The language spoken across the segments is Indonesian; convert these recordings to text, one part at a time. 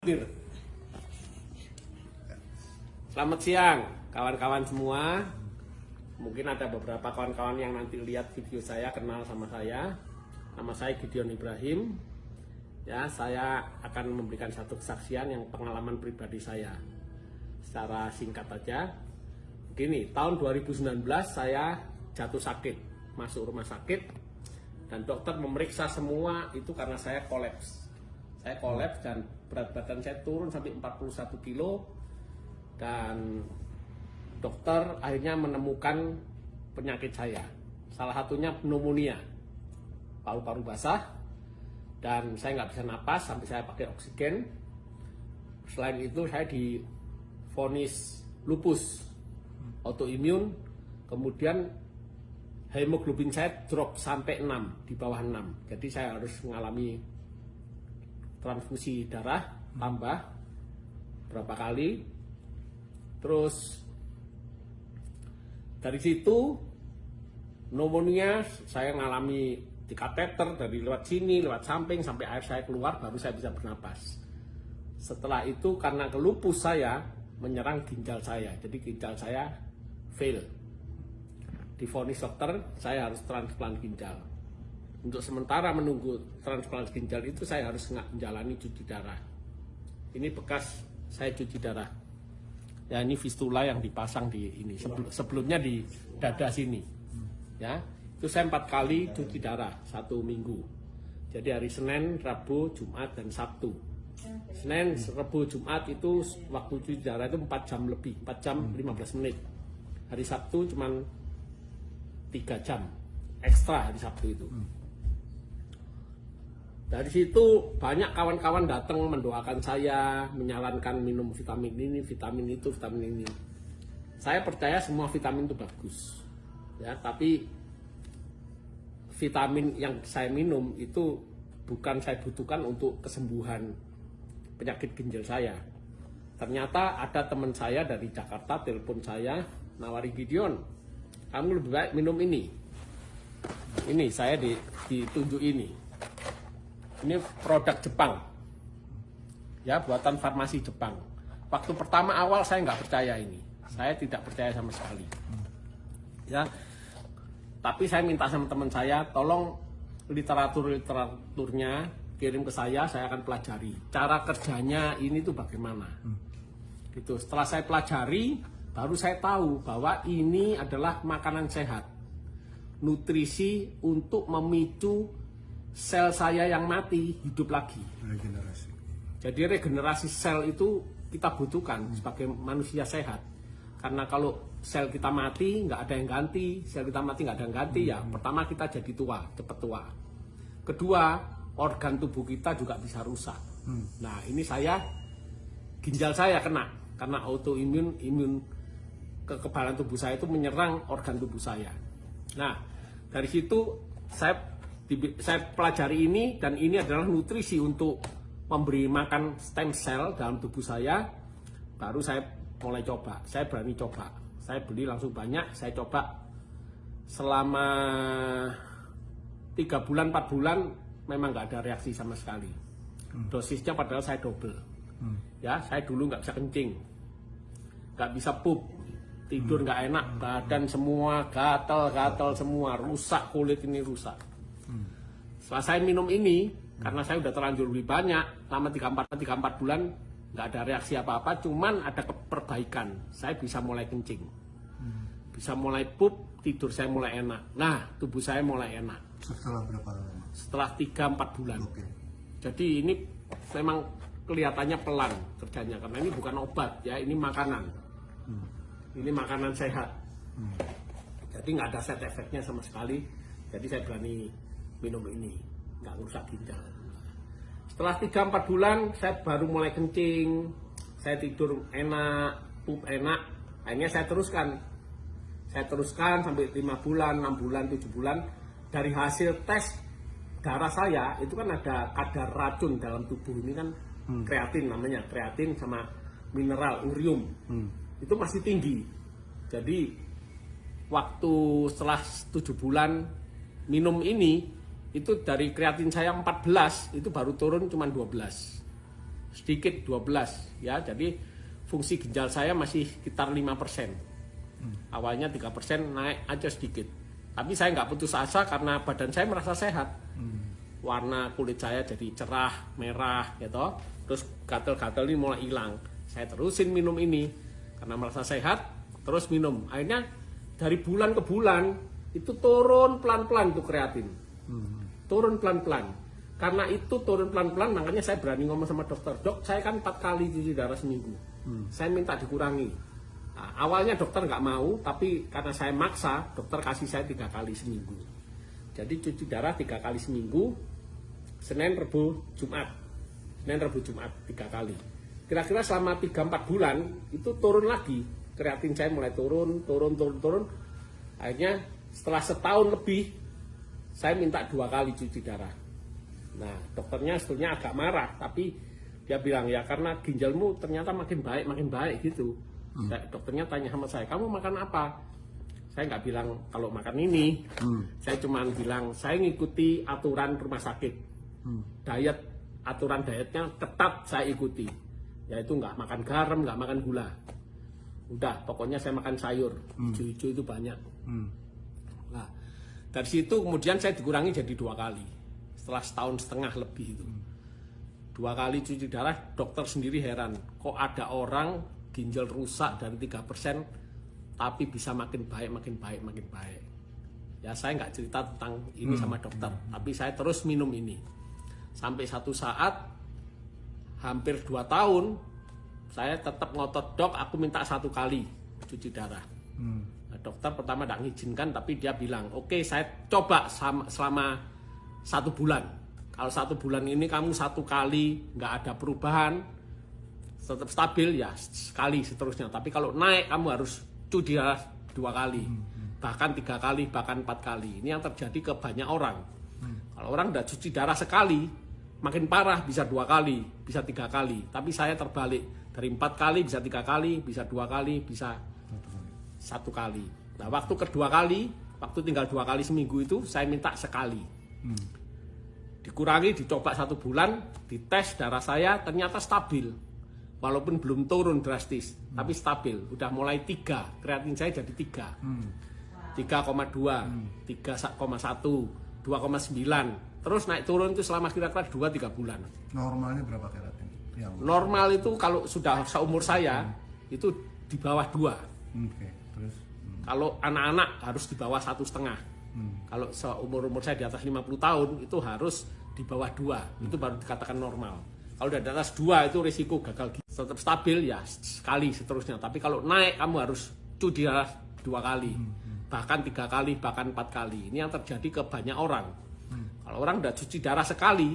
takbir. Selamat siang kawan-kawan semua. Mungkin ada beberapa kawan-kawan yang nanti lihat video saya kenal sama saya. Nama saya Gideon Ibrahim. Ya, saya akan memberikan satu kesaksian yang pengalaman pribadi saya. Secara singkat aja. Begini, tahun 2019 saya jatuh sakit, masuk rumah sakit, dan dokter memeriksa semua itu karena saya kolaps. Saya kolaps dan berat badan saya turun sampai 41 kilo. Dan dokter akhirnya menemukan penyakit saya. Salah satunya pneumonia, paru-paru basah, dan saya nggak bisa napas sampai saya pakai oksigen. Selain itu saya divonis lupus autoimun, kemudian hemoglobin saya drop sampai 6, di bawah 6. Jadi saya harus mengalami transfusi darah tambah berapa kali. Terus dari situ pneumonia saya mengalami di kateter dari lewat sini, lewat samping sampai air saya keluar baru saya bisa bernapas. Setelah itu karena lupus saya menyerang ginjal saya, jadi ginjal saya fail. Divonis dokter saya harus transplant ginjal. Untuk sementara menunggu transplant ginjal itu saya harus menjalani cuci darah. Ini bekas saya cuci darah. Ya, ini fistula yang dipasang di ini. Sebelumnya di dada sini. Ya, itu saya 4 kali cuci darah 1 minggu. Jadi hari Senin, Rabu, Jumat, dan Sabtu. Senin, Rabu, Jumat itu waktu cuci darah itu 4 jam lebih, 4 jam 15 menit. Hari Sabtu cuma 3 jam ekstra hari Sabtu itu. Dari situ banyak kawan-kawan datang mendoakan saya, menyarankan minum vitamin ini, vitamin itu, vitamin ini. Saya percaya semua vitamin itu bagus, ya. Tapi vitamin yang saya minum itu bukan saya butuhkan untuk kesembuhan penyakit ginjal saya. Ternyata ada teman saya dari Jakarta telepon saya, nawari, Gideon, kamu lebih baik minum ini. Ini saya ditunjuk ini. Ini produk Jepang, ya, buatan farmasi Jepang. Waktu pertama awal saya nggak percaya ini, saya tidak percaya sama sekali, ya. Tapi saya minta sama teman saya, tolong literaturnya kirim ke saya akan pelajari cara kerjanya ini tuh bagaimana. Gitu. Setelah saya pelajari, baru saya tahu bahwa ini adalah makanan sehat, nutrisi untuk memicu sel saya yang mati hidup lagi. Regenerasi. Jadi regenerasi sel itu kita butuhkan sebagai manusia sehat. Karena kalau sel kita mati nggak ada yang ganti, sel kita mati nggak ada yang ganti, ya pertama kita jadi tua, cepat tua. Kedua, organ tubuh kita juga bisa rusak. Nah, ini ginjal saya kena karena autoimun, kekebalan tubuh saya itu menyerang organ tubuh saya. Nah, dari situ saya pelajari ini, dan ini adalah nutrisi untuk memberi makan stem cell dalam tubuh saya. Baru saya mulai coba, saya berani coba, saya beli langsung banyak, saya coba selama 3 bulan, 4 bulan memang nggak ada reaksi sama sekali. Dosisnya padahal saya double. Ya, saya dulu nggak bisa kencing, nggak bisa pup, tidur nggak enak, badan semua gatal semua, rusak, kulit ini rusak. Setelah saya minum ini, karena saya udah terlanjur beli banyak, lama 3-4 bulan nggak ada reaksi apa-apa, cuman ada perbaikan. Saya bisa mulai kencing, bisa mulai pup, tidur saya mulai enak. Nah, tubuh saya mulai enak. Setelah berapa lama? Setelah 3-4 bulan. Oke. Jadi ini memang kelihatannya pelan kerjanya, karena ini bukan obat, ya, ini makanan. Ini makanan sehat. Jadi nggak ada side effect-nya sama sekali. Jadi saya berani minum ini, nggak rusak ginjal. Setelah 3-4 bulan saya baru mulai kencing, saya tidur enak, pup enak. Akhirnya saya teruskan sampai 5 bulan, 6 bulan, 7 bulan. Dari hasil tes darah saya itu kan ada kadar racun dalam tubuh ini kan, kreatin namanya, kreatin sama mineral urium, itu masih tinggi. Jadi waktu setelah 7 bulan minum ini, itu dari kreatin saya 14 itu baru turun cuma 12. sedikit 12 ya. Jadi fungsi ginjal saya masih sekitar 5%. Awalnya 3%, naik aja sedikit. Tapi saya nggak putus asa karena badan saya merasa sehat. Warna kulit saya jadi cerah, merah gitu. Terus gatal-gatal ini mulai hilang. Saya terusin minum ini karena merasa sehat, terus minum. Akhirnya dari bulan ke bulan itu turun pelan-pelan tuh kreatin. Turun pelan-pelan. Karena itu turun pelan-pelan, makanya saya berani ngomong sama dokter. Dok, saya kan 4 kali cuci darah seminggu. Saya minta dikurangi. Nah, awalnya dokter nggak mau, tapi karena saya maksa, dokter kasih saya 3 kali seminggu. Jadi cuci darah 3 kali seminggu, Senin, Rebu, Jumat. Senin, Rebu, Jumat 3 kali. Kira-kira selama 3-4 bulan itu turun lagi. Kreatin saya mulai turun. Akhirnya setelah setahun lebih, saya minta 2 kali cuci darah. Nah, dokternya sebetulnya agak marah, tapi dia bilang ya karena ginjalmu ternyata makin baik gitu. Dokternya tanya sama saya, kamu makan apa? Saya nggak bilang kalau makan ini, saya cuma bilang saya ngikuti aturan rumah sakit. Aturan dietnya ketat saya ikuti, yaitu nggak makan garam, nggak makan gula. Udah, pokoknya saya makan sayur, hijau-hijau itu banyak. Nah, dari situ kemudian saya dikurangi jadi 2 kali. Setelah setahun setengah lebih itu. 2 kali cuci darah, dokter sendiri heran. Kok ada orang ginjal rusak dari 3%, tapi bisa makin baik. Ya saya nggak cerita tentang ini sama dokter, tapi saya terus minum ini. Sampai satu saat, hampir 2 tahun, saya tetap ngotot, dok, aku minta 1 kali cuci darah. Nah, dokter pertama tidak mengizinkan, tapi dia bilang, oke, saya coba selama 1 bulan. Kalau 1 bulan ini kamu 1 kali nggak ada perubahan, tetap stabil ya sekali seterusnya. Tapi kalau naik kamu harus cuci darah 2 kali, bahkan 3 kali, bahkan 4 kali. Ini yang terjadi ke banyak orang. Kalau orang udah cuci darah sekali, makin parah bisa 2 kali, bisa 3 kali. Tapi saya terbalik. Dari 4 kali bisa 3 kali, bisa 2 kali, bisa 1 kali. Nah, waktu kedua kali, waktu tinggal 2 kali seminggu itu, saya minta sekali. Dikurangi, dicoba 1 bulan, dites darah saya, ternyata stabil. Walaupun belum turun drastis, tapi stabil. Udah mulai 3, kreatin saya jadi 3. 3,2, 3,1, 2,9. Terus naik turun itu selama kira-kira 2-3 bulan. Normalnya berapa kreatin? Normal itu kalau sudah seumur saya itu di bawah 2. Terus Kalau anak-anak harus di bawah 1,5. Kalau seumur saya di atas 50 tahun itu harus di bawah 2. Itu baru dikatakan normal. Kalau udah di atas 2 itu risiko gagal ginjal. Tetap stabil ya sekali seterusnya. Tapi kalau naik kamu harus cuci darah 2 kali. Bahkan 3 kali, bahkan 4 kali. Ini yang terjadi ke banyak orang. Kalau orang udah cuci darah sekali,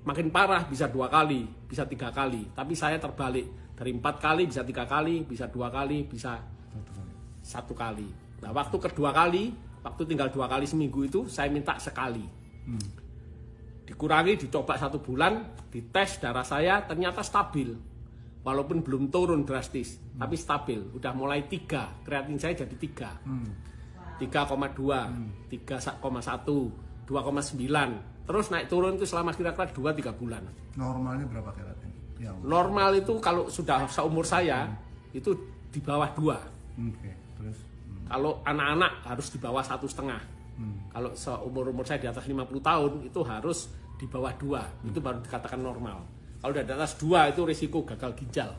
makin parah bisa 2 kali, bisa 3 kali. Tapi saya terbalik, dari 4 kali bisa 3 kali, bisa 2 kali, bisa 1 kali. Nah, waktu kedua kali, waktu tinggal 2 kali seminggu itu, saya minta sekali. Dikurangi, dicoba 1 bulan, dites darah saya, ternyata stabil. Walaupun belum turun drastis, tapi stabil. Udah mulai 3, kreatin saya jadi 3. 3,2, 3,1, 2,9. Terus naik turun itu selama kira-kira 2-3 bulan. normalnya berapa kreatin? Normal itu kalau sudah seumur saya itu di bawah 2. Terus Kalau anak-anak harus di bawah 1,5. Kalau seumur saya di atas 50 tahun itu harus di bawah 2. Itu baru dikatakan normal. Kalau udah di atas 2 itu risiko gagal ginjal.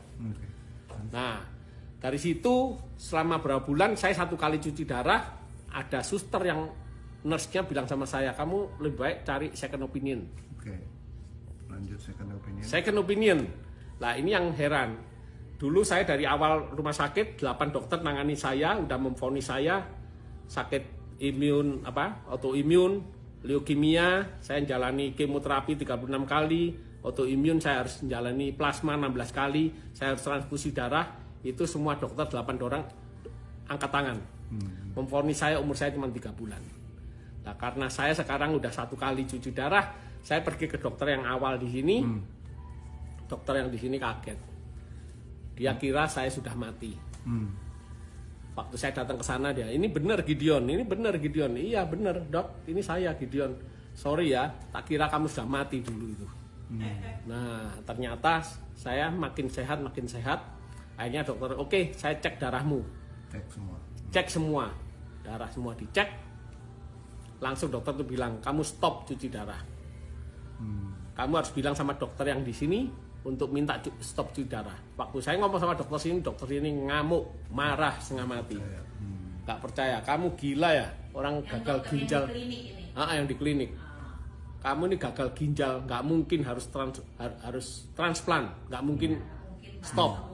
Nah, dari situ selama berapa bulan saya 1 kali cuci darah, ada suster yang nurse-nya bilang sama saya, kamu lebih baik cari second opinion. Lanjut second opinion. Second opinion. Nah, ini yang heran. Dulu saya dari awal rumah sakit 8 dokter nangani saya, udah memvonis saya sakit autoimun, leukemia, saya menjalani kemoterapi 36 kali, autoimun saya harus menjalani plasma 16 kali, saya harus transfusi darah, itu semua dokter 8 orang angkat tangan. Memvonis saya umur saya cuma 3 bulan. Nah, karena saya sekarang udah 1 kali cuci darah, saya pergi ke dokter yang awal di sini. Dokter yang di sini kaget. Dia kira saya sudah mati. Waktu saya datang ke sana dia, ini benar Gideon, ini benar Gideon. Iya benar dok, ini saya Gideon. Sorry ya, tak kira kamu sudah mati dulu itu. Nah, ternyata saya makin sehat. Akhirnya dokter, oke, saya cek darahmu. Cek semua. Darah semua dicek. Langsung dokter tuh bilang, kamu stop cuci darah. Kamu harus bilang sama dokter yang di sini untuk minta stop cuci darah. Waktu saya ngomong sama dokter sini ngamuk, marah setengah mati. Gak percaya, kamu gila ya, orang yang gagal ginjal. Yang di klinik. Kamu ini gagal ginjal, nggak mungkin harus transplant, nggak mungkin stop.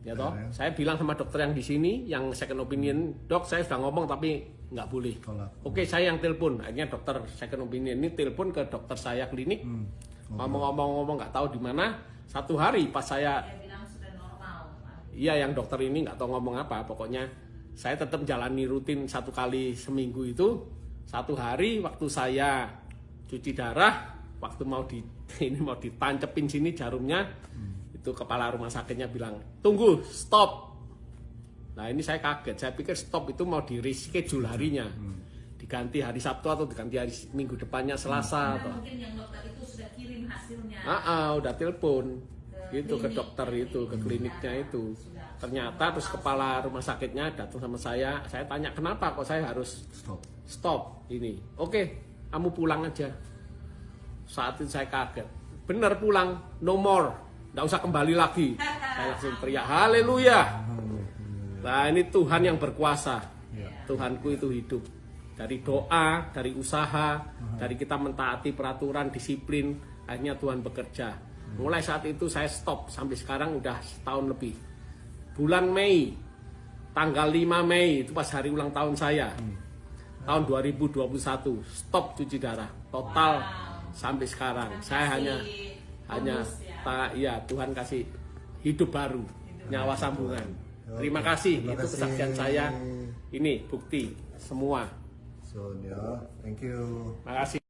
Ya toh, saya bilang sama dokter yang di sini, yang second opinion, dok saya sudah ngomong tapi nggak boleh. Oke, saya yang telepon. Akhirnya dokter second opinion ini telepon ke dokter saya klinik, ngomong nggak tahu di mana. Satu hari pas saya, iya yang dokter ini nggak tahu ngomong apa, pokoknya saya tetap jalani rutin 1 kali seminggu itu. Satu hari waktu saya cuci darah, waktu mau ditancepin sini jarumnya, itu kepala rumah sakitnya bilang, tunggu, stop. Nah ini saya kaget, saya pikir stop itu mau di reschedule harinya, diganti hari Sabtu atau diganti hari Minggu depannya Selasa. Atau mungkin yang dokter itu sudah kirim hasilnya. Udah telepon gitu ke dokter itu, ke kliniknya itu. Ternyata terus kepala rumah sakitnya datang sama saya tanya kenapa kok saya harus stop ini. Oke, kamu pulang aja. Saat itu saya kaget, bener pulang, no more, nggak usah kembali lagi. Saya langsung teriak haleluya. Nah ini Tuhan yang berkuasa, Tuhanku itu hidup. Dari doa, dari usaha, dari kita mentaati peraturan, disiplin, akhirnya Tuhan bekerja. Mulai saat itu saya stop, sampai sekarang udah setahun lebih. Bulan Mei, tanggal 5 Mei, itu pas hari ulang tahun saya. Tahun 2021, stop cuci darah. Total sampai sekarang. Saya hanya Tuhan kasih hidup baru, nyawa sambungan. Terima kasih, itu kesaksian saya. Ini bukti semua. Thank you. Makasih.